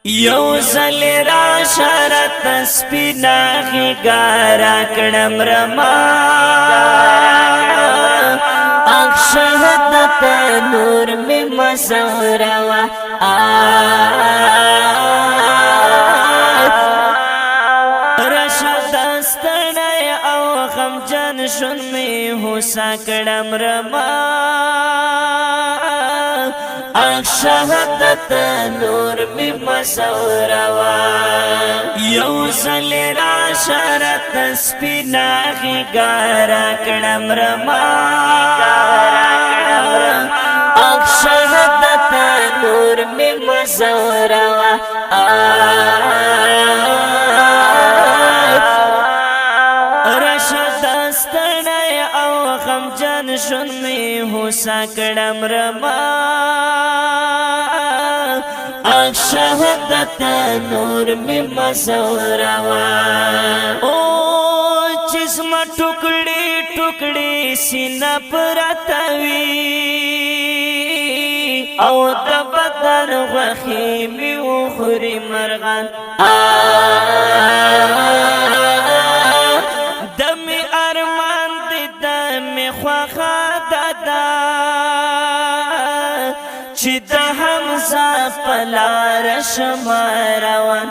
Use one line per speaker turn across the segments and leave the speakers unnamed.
یو زل را شرط سپینا غیگارا کڑم رما اخ شهدت نور می مزوروا رشد دستنی او غمجن شن می حسا کڑم رما شهادت نور می مسوروا یو زل را شرط سپینا غیگارا کڑم رما شهادت نور می مسوروا رشد دستنی او غمجن شن می حسا کڑم رما شهادت نور می مسوروا او جسم ٹکڑی ٹکڑی سینہ پرتوی او د بدن غخی می اخری مرغان دم ارمان دی دم خواخا دادا چی دا حمزہ پلار شماروان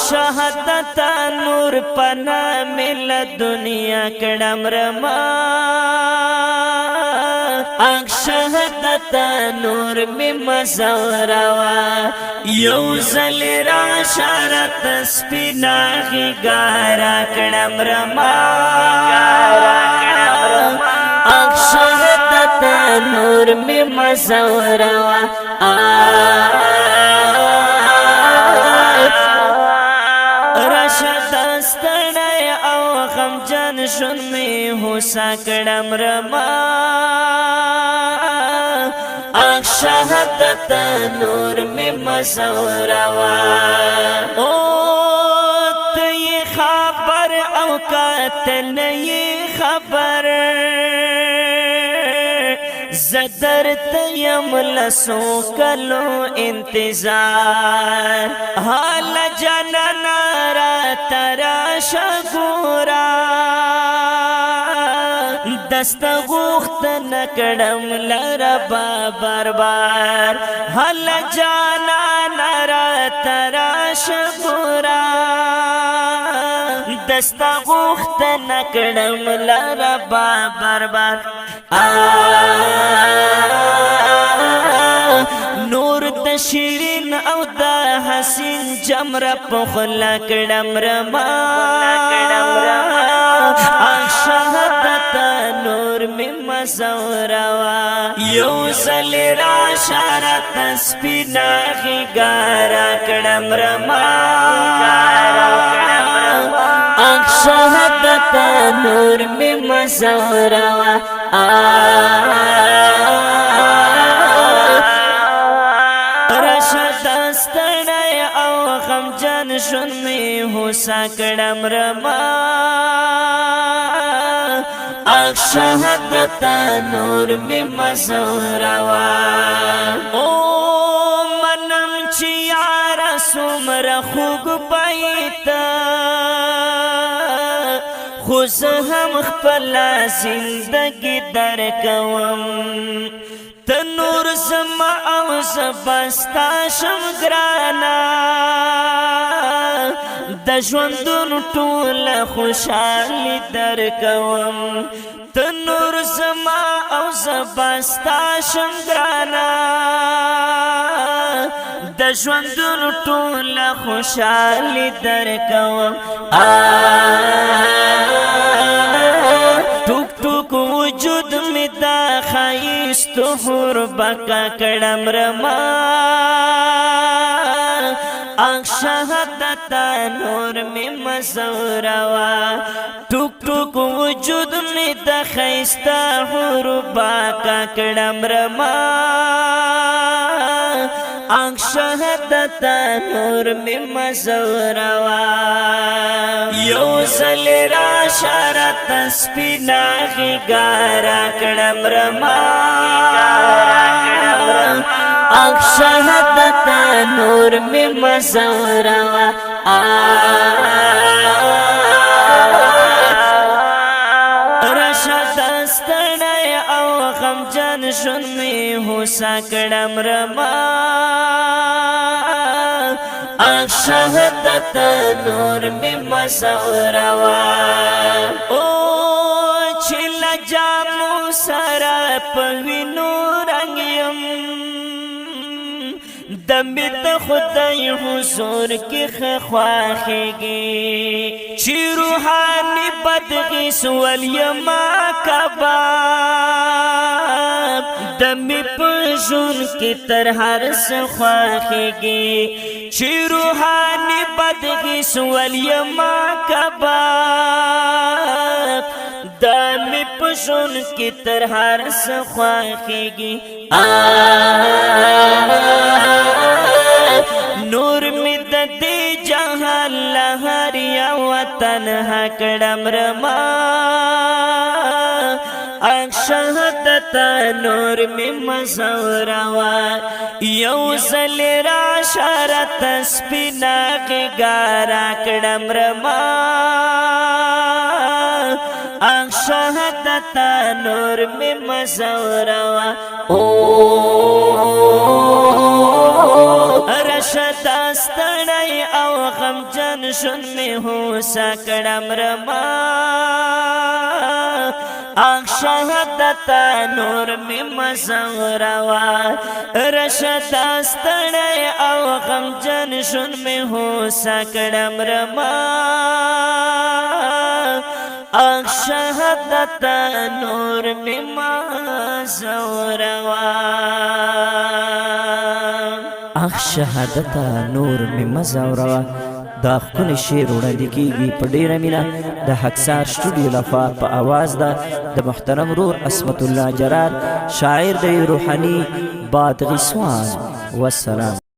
شهادت نور پنا مل دنیا کڑم رما شهادت نور می مزوروا یو زل را شرط سپینا غیگارا کڑم رما شهادت نور می مزوروا رشد دستنی او غمجن شن می حسا کڑم رما شهادت نور می مزوروا او تی خبر او قتل نی خبر زدر تیم لسو کلو انتظار حال جننا را تراش گورا دست غوخت نکڑم لربا بربار حال جننا را تراش گورا دست غوخت نکڑم لربا بربار نور د شیرین او د حسین جمر پخلا کڑم رما شهادت نور می مزوروا یو زل را شرط سپینا غیگارا کڑم رما شهادت نور می مزوروا رشد دستنی او غمجن شن می حسا کڑم رما شهادت نور می مزوروا او منم چی یارا سمر خوگ پایتا خوز هم خپلا زندگی در کوم تنور زما او زبستا شم گرانا د ژوندون ټول خوشحالی در کوم تنور زما او زبستا شم گرانا د ژوندون ټول خوشحالی در کوم ټوک ټوک وجود می دا خایست حور بکا کڑم رما شهادت نور می مزوروا ټوک ټوک وجود می دا خایست حور بکا کڑم رما شهادت نور می مزوروا یو زل را شرط سپینا غیگارا کڑم رما اخ شهادت نور می مزوروا رشد ستړی او غمجن ژوند می هوسا کړم رما اخ شهادت نور می مزوروا او چې لجامو سره په وینو رنګ یم دمی د خدای حضور کې خواخېږي چې روحاني بدغیس وليما کباب دمی په ژوند کې تر هر څه خواخېږي چې روحاني بدغیس وليما کباب دمی په ژوند کې تر هر څه خواخېږي نور می د دې جهان لهر یا وطن کړم رما اخ شهادت نور می مزوروا یو ځل را شرط سپینا غارا کړم رما اخ شهادت نور می مزوروا رشد ستړی او غمجن ژوند می هوسا کړم رما اخ شهادت نور می مزوروا رشد ستړی او غمجن ژوند می هوسا کړم رما اخ شهادت نور می مزوروا
اخ شهادت نور می مزوروا دا خپل شعر وړاندې کیږي په ډیره مینه د حقسار سټوډیو لخوا په आवाज د محترم رور عصمت الله جرار شاعر د روحاني بادغیسوان والسلام